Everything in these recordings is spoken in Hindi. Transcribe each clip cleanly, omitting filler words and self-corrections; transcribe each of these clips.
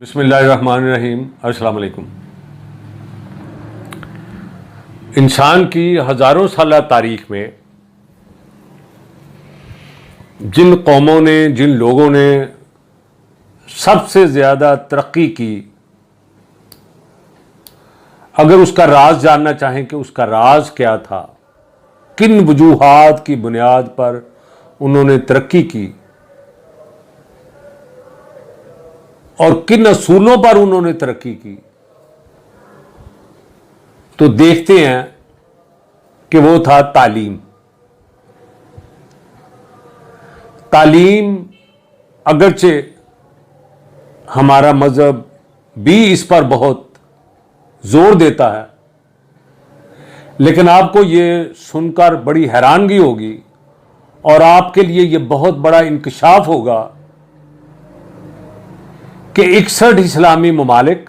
बिस्मिल्लाहिर्रहमानिर्रहीम। अस्सलाम वालेकुम। इंसान की हज़ारों साल तारीख में जिन कौमों ने, जिन लोगों ने सबसे ज़्यादा तरक्की की, अगर उसका राज जानना चाहें कि उसका राज क्या था, किन वजूहात की बुनियाद पर उन्होंने तरक्की की और किन असूलों पर उन्होंने तरक्की की, तो देखते हैं कि वो था तालीम। तालीम, अगरचे हमारा मजहब भी इस पर बहुत जोर देता है, लेकिन आपको ये सुनकर बड़ी हैरानगी होगी और आपके लिए ये बहुत बड़ा इंकशाफ होगा कि 61 इस्लामी ममालिक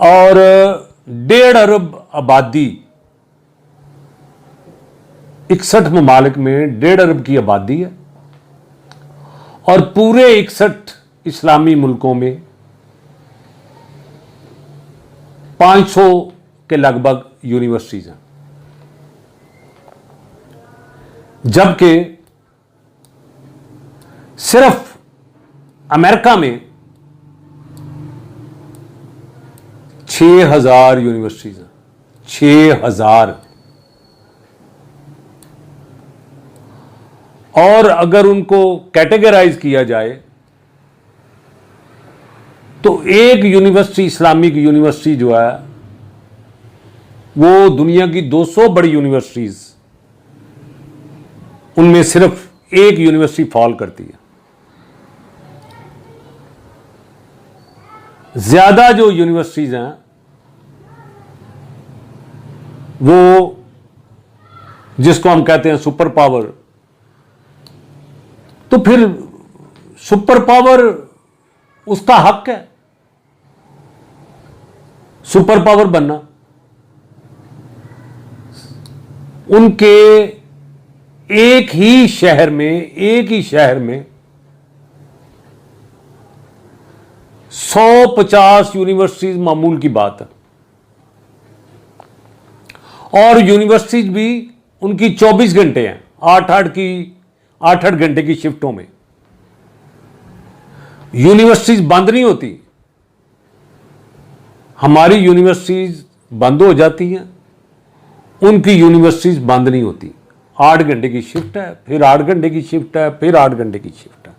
और 1.5 अरब आबादी, 61 ममालिक में 1.5 अरब की आबादी है और पूरे 61 इस्लामी मुल्कों में 500 के लगभग यूनिवर्सिटीज हैं, जबकि सिर्फ अमेरिका में 6000 यूनिवर्सिटीज हैं। 6000। और अगर उनको कैटेगराइज किया जाए तो एक यूनिवर्सिटी, इस्लामिक यूनिवर्सिटी जो है, वो दुनिया की 200 बड़ी यूनिवर्सिटीज, उनमें सिर्फ एक यूनिवर्सिटी फॉल करती है। ज्यादा जो यूनिवर्सिटीज हैं वो, जिसको हम कहते हैं सुपर पावर, तो फिर सुपर पावर उसका हक है सुपर पावर बनना। उनके एक ही शहर में 150 यूनिवर्सिटीज मामूल की बात है, और यूनिवर्सिटीज भी उनकी 24 घंटे हैं, 8-8 घंटे की शिफ्टों में। यूनिवर्सिटीज बंद नहीं होती। हमारी यूनिवर्सिटीज बंद हो जाती हैं, उनकी यूनिवर्सिटीज बंद नहीं होती। 8 घंटे की शिफ्ट है, फिर 8 घंटे की शिफ्ट है, फिर 8 घंटे की शिफ्ट है।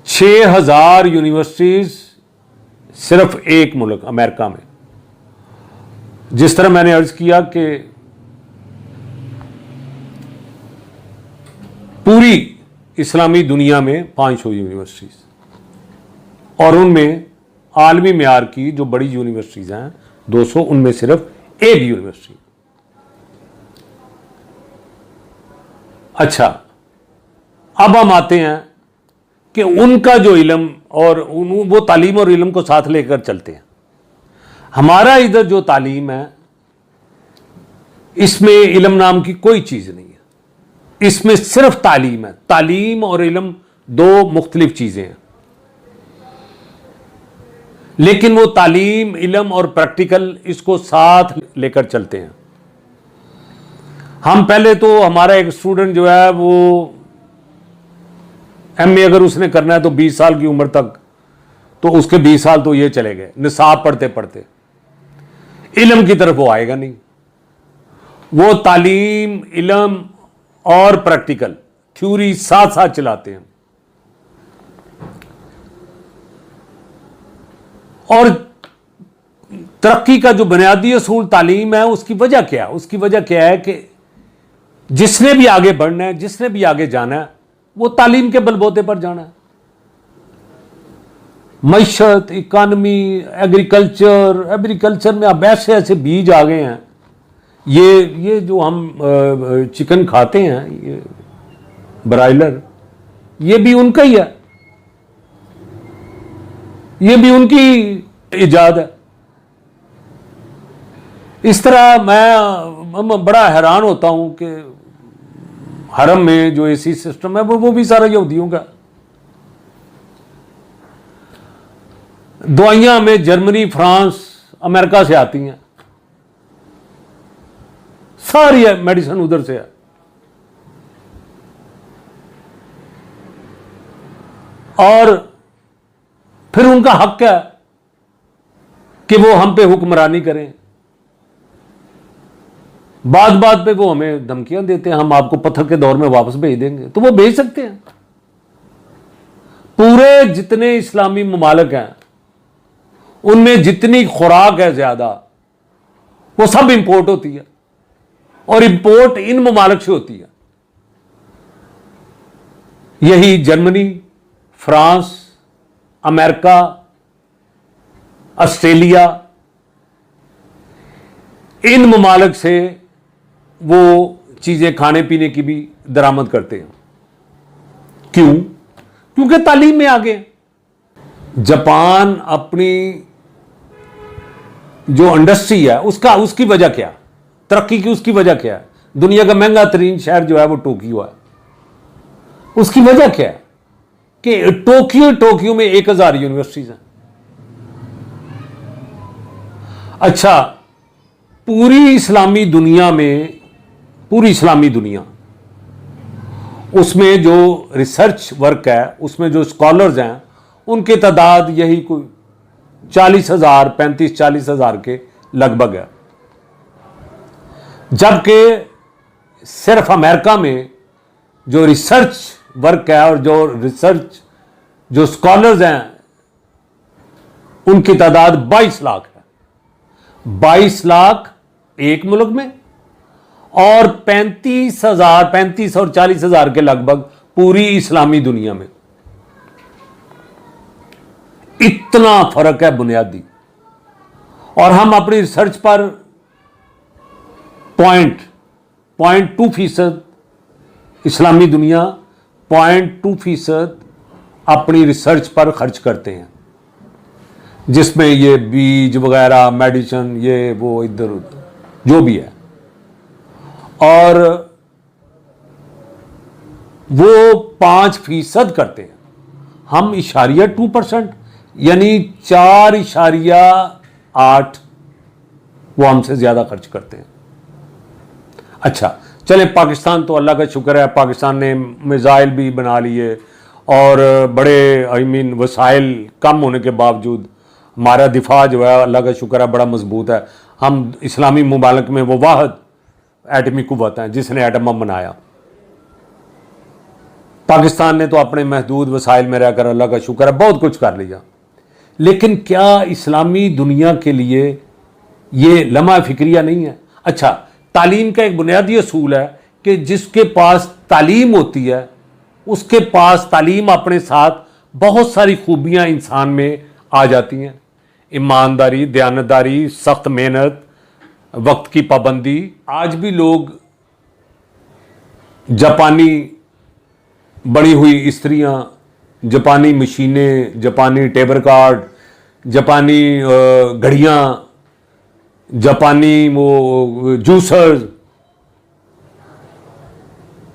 6000 यूनिवर्सिटीज सिर्फ एक मुल्क अमेरिका में। जिस तरह मैंने अर्ज किया कि पूरी इस्लामी दुनिया में 500 यूनिवर्सिटीज, और उनमें आलमी मेयार की जो बड़ी यूनिवर्सिटीज हैं 200, उनमें सिर्फ एक यूनिवर्सिटी। अच्छा, अब हम आते हैं कि उनका जो इल्म और वो तालीम और इल्म को साथ लेकर चलते हैं। हमारा इधर जो तालीम है, इसमें इल्म नाम की कोई चीज नहीं है, इसमें सिर्फ तालीम है। तालीम और इल्म दो मुख्तलिफ चीजें हैं, लेकिन वो तालीम, इल्म और प्रैक्टिकल, इसको साथ लेकर चलते हैं। हम पहले तो, हमारा एक स्टूडेंट जो है वो एमए अगर उसने करना है तो 20 साल की उम्र तक, तो उसके 20 साल तो ये चले गए निसाब पढ़ते पढ़ते। इल्म की तरफ वो आएगा नहीं। वो तालीम, इल्म और प्रैक्टिकल, थ्योरी साथ साथ चलाते हैं। और तरक्की का जो बुनियादी असूल तालीम है, उसकी वजह क्या है? उसकी वजह क्या है कि जिसने भी आगे बढ़ना है, जिसने भी आगे जाना है, वो तालीम के बलबूते पर जाना है। मईशत, इकानमी, एग्रीकल्चर में अब ऐसे ऐसे बीज आ गए हैं। ये जो हम चिकन खाते हैं, ये ब्रायलर, ये भी उनका ही है, ये भी उनकी इजाद है। इस तरह मैं बड़ा हैरान होता हूं कि हरम में जो एसी सिस्टम है वो भी सारा यहूदियों का। दवाइयां हमें जर्मनी, फ्रांस, अमेरिका से आती हैं, सारी मेडिसिन उधर से है। और फिर उनका हक है कि वो हम पे हुक्मरानी करें। बात बात पे वो हमें धमकियां देते हैं, हम आपको पत्थर के दौर में वापस भेज देंगे, तो वो भेज सकते हैं। पूरे जितने इस्लामी ममालिक हैं उनमें जितनी खुराक है ज्यादा, वो सब इंपोर्ट होती है, और इंपोर्ट इन ममालिक से होती है। यही जर्मनी, फ्रांस, अमेरिका, ऑस्ट्रेलिया, इन ममालिक से वो चीजें खाने पीने की भी दरामद करते हैं। क्यों? क्योंकि तालीम में आगे। जापान अपनी जो इंडस्ट्री है उसकी वजह क्या, तरक्की की उसकी वजह क्या है? दुनिया का महंगा तरीन शहर जो है वो टोक्यो है। उसकी वजह क्या है कि टोक्यो में 1000 यूनिवर्सिटीज हैं। अच्छा, पूरी इस्लामी दुनिया उसमें जो रिसर्च वर्क है, उसमें जो स्कॉलर्स हैं, उनकी तादाद यही कोई 40,000, 35-40,000 के लगभग है। जबकि सिर्फ अमेरिका में जो रिसर्च वर्क है और जो स्कॉलर्स हैं, उनकी तादाद 22 लाख है। 22 लाख एक मुल्क में, और 35 और 40,000 के लगभग पूरी इस्लामी दुनिया में। इतना फर्क है बुनियादी। और हम अपनी रिसर्च पर 0.2% इस्लामी दुनिया 0.2% अपनी रिसर्च पर खर्च करते हैं, जिसमें ये बीज वगैरह, मेडिसिन, ये वो इधर उधर जो भी है। और वो 5% करते हैं, हम 2% यानी 4.8 वो हमसे ज्यादा खर्च करते हैं। अच्छा चले, पाकिस्तान तो अल्लाह का शुक्र है, पाकिस्तान ने मिसाइल भी बना लिए, और बड़े वसाइल कम होने के बावजूद हमारा दिफा जो है अल्लाह का शुक्र है बड़ा मजबूत है। हम इस्लामी मुमालिक में वो वाहिद एटमी कुव्वत हैं जिसने एटम बम बनाया। पाकिस्तान ने तो अपने महदूद वसाइल में रहकर अल्लाह का शुक्र है बहुत कुछ कर लिया। लेकिन क्या इस्लामी दुनिया के लिए ये लम्हा फिक्रिया नहीं है? अच्छा, तालीम का एक बुनियादी असूल है कि जिसके पास तालीम होती है उसके पास तालीम अपने साथ बहुत सारी खूबियां इंसान में आ जाती हैं। ईमानदारी, दयानतदारी, सख्त मेहनत, वक्त की पाबंदी। आज भी लोग जापानी बनी हुई स्त्रियां, जापानी मशीनें, जापानी टेबल कार्ड, जापानी घड़ियां, जापानी वो जूसर्स,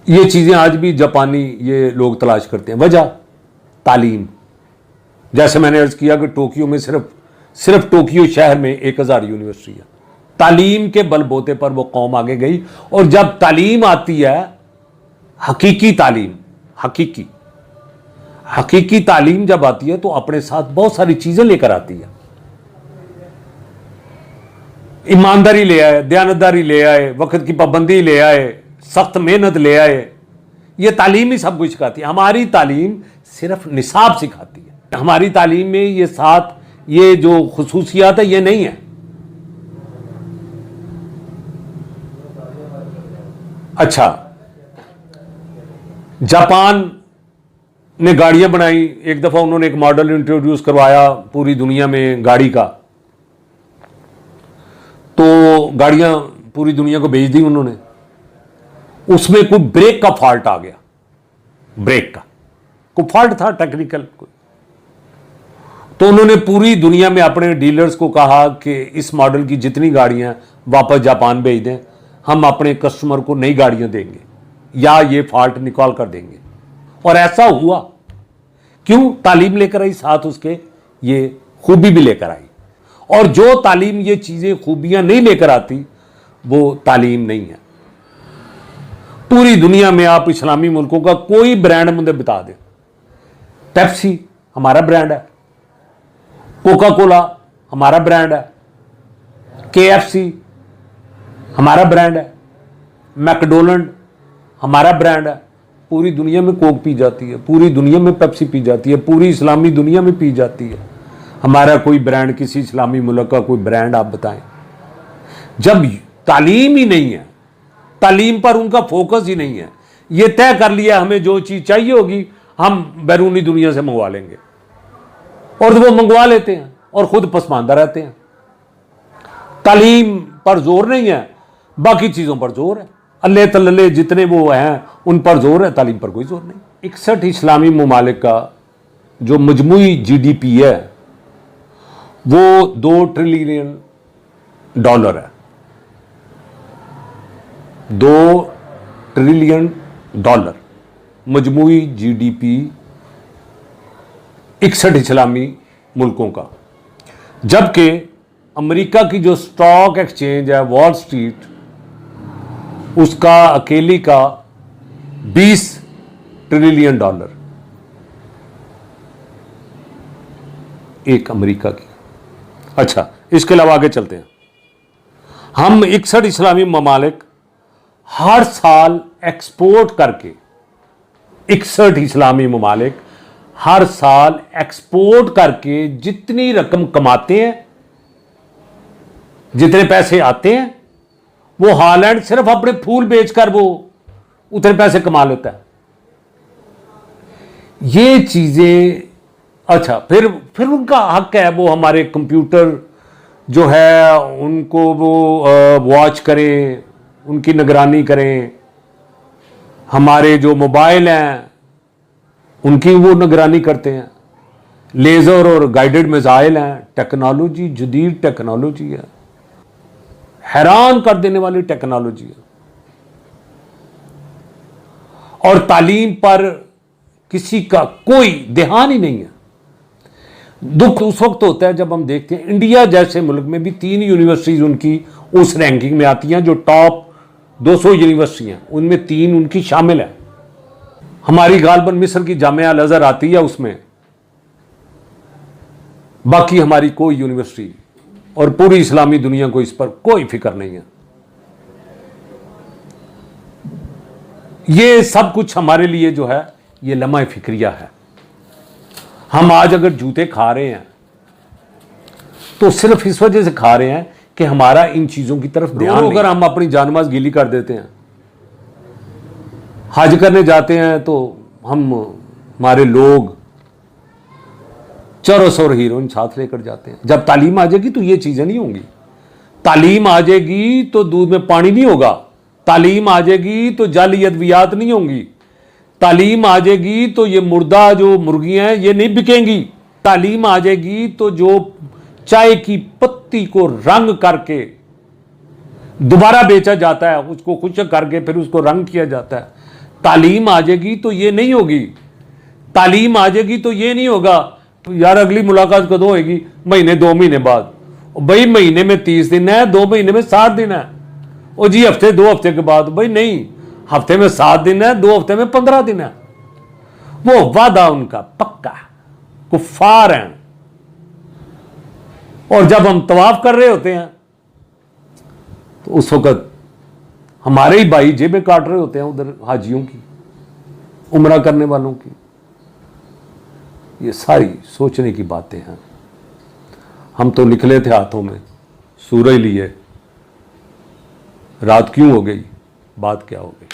ये चीज़ें आज भी जापानी ये लोग तलाश करते हैं। वजह तालीम। जैसे मैंने अर्ज किया कि टोक्यो में सिर्फ टोक्यो शहर में 1000 यूनिवर्सिटी है। तालीम के बलबोते पर वो कौम आगे गई। और जब तालीम आती है, हकीकी तालीम, हकीकी तालीम जब आती है तो अपने साथ बहुत सारी चीजें लेकर आती है। ईमानदारी ले आए, दयानतदारी ले आए, वक्त की पाबंदी ले आए, सख्त मेहनत ले आए। ये तालीम ही सब कुछ सिखाती है। हमारी तालीम सिर्फ निसाब सिखाती है। हमारी तालीम में ये जो खुसूसियात है ये नहीं है। अच्छा, जापान ने गाड़ियां बनाई। एक दफा उन्होंने एक मॉडल इंट्रोड्यूस करवाया पूरी दुनिया में गाड़ी का, तो गाड़ियां पूरी दुनिया को भेज दी उन्होंने। उसमें कोई ब्रेक का फॉल्ट आ गया, ब्रेक का कोई फॉल्ट था टेक्निकल। तो उन्होंने पूरी दुनिया में अपने डीलर्स को कहा कि इस मॉडल की जितनी गाड़ियां वापस जापान भेज दें, हम अपने कस्टमर को नई गाड़ियां देंगे। या ये फॉल्ट निकाल कर देंगे। और ऐसा हुआ। क्यों? तालीम लेकर आई, साथ उसके ये खूबी भी लेकर आई। और जो तालीम ये चीजें खूबियां नहीं लेकर आती वो तालीम नहीं है। पूरी दुनिया में आप इस्लामी मुल्कों का कोई ब्रांड मुझे बता दें। पेप्सी हमारा ब्रांड है, कोका कोला हमारा ब्रांड है, KFC हमारा ब्रांड है, मैकडोनल्ड हमारा ब्रांड है। पूरी दुनिया में कोक पी जाती है, पूरी दुनिया में पेप्सी पी जाती है, पूरी इस्लामी दुनिया में पी जाती है। हमारा कोई ब्रांड, किसी इस्लामी मुल्क का कोई ब्रांड आप बताएं। जब तालीम ही नहीं है, तालीम पर उनका फोकस ही नहीं है, ये तय कर लिया हमें जो चीज चाहिए होगी हम बैरूनी दुनिया से मंगवा लेंगे, और वो मंगवा लेते हैं और खुद पसमानदा रहते हैं। तालीम पर जोर नहीं है, बाकी चीजों पर जोर है। अल्ले तल्ले जितने वो हैं उन पर जोर है, तालीम पर कोई जोर नहीं। 61 इस्लामी ममालिक का जो मजमूई GDP है वो $2 ट्रिलियन है। $2 ट्रिलियन मजमूई GDP 61 इस्लामी मुल्कों का। जबकि अमेरिका की जो स्टॉक एक्सचेंज है वॉल स्ट्रीट, उसका अकेली का $20 ट्रिलियन एक अमेरिका की। अच्छा, इसके अलावा आगे चलते हैं। हम 61 इस्लामी ममालिक हर साल एक्सपोर्ट करके, 61 इस्लामी ममालिक हर साल एक्सपोर्ट करके जितनी रकम कमाते हैं, जितने पैसे आते हैं, वो हॉलैंड सिर्फ अपने फूल बेचकर वो उतने पैसे कमा लेता है। ये चीजें, अच्छा, फिर उनका हक है वो हमारे कंप्यूटर जो है उनको वो वॉच करें, उनकी निगरानी करें। हमारे जो मोबाइल हैं उनकी वो निगरानी करते हैं। लेजर और गाइडेड मिसाइल हैं, टेक्नोलॉजी, जदीद टेक्नोलॉजी है, हैरान कर देने वाली टेक्नोलॉजी है। और तालीम पर किसी का कोई ध्यान ही नहीं है। दुख उस वक्त होता है जब हम देखते हैं इंडिया जैसे मुल्क में भी 3 यूनिवर्सिटीज उनकी उस रैंकिंग में आती हैं जो टॉप 200 यूनिवर्सिटी हैं, उनमें 3 उनकी शामिल है। हमारी गालबन मिस्र की जामिया अल अज़हर आती है उसमें, बाकी हमारी कोई यूनिवर्सिटी और पूरी इस्लामी दुनिया को इस पर कोई फिक्र नहीं है। ये सब कुछ हमारे लिए जो है ये लम्हा फिक्रिया है। हम आज अगर जूते खा रहे हैं तो सिर्फ इस वजह से खा रहे हैं कि हमारा इन चीजों की तरफ ध्यान नहीं। अगर हम अपनी जानमाज गीली कर देते हैं, हज करने जाते हैं तो हमारे लोग चरस और हीरोइन साथ लेकर जाते हैं। जब तालीम आ जाएगी तो ये चीजें नहीं होंगी। तालीम आ जाएगी तो दूध में पानी नहीं होगा। तालीम आ जाएगी तो जाली अद्वियात नहीं होंगी। तालीम आ जाएगी तो ये मुर्दा जो मुर्गियां हैं ये नहीं बिकेंगी। तालीम आ जाएगी तो जो चाय की पत्ती को रंग करके दोबारा बेचा जाता है, उसको खुश्क करके फिर उसको रंग किया जाता है, तालीम आ जाएगी तो ये नहीं होगी। तालीम आ जाएगी तो ये नहीं होगा यार अगली मुलाकात कदों होगी, महीने 2 महीने बाद। भाई महीने में 30 दिन है, 2 महीने में 60 दिन है। और जी हफ्ते 2 हफ्ते के बाद, भाई नहीं, हफ्ते में 7 दिन है, 2 हफ्ते में 15 दिन है। वो वादा उनका पक्का, कुफ्फार हैं। और जब हम तवाफ कर रहे होते हैं तो उस वक्त हमारे ही भाई जेबें काट रहे होते हैं उधर हाजियों की, उम्रा करने वालों की। ये सारी सोचने की बातें हैं। हम तो निकले थे हाथों में सूरज लिए, रात क्यों हो गई, बात क्या हो गई।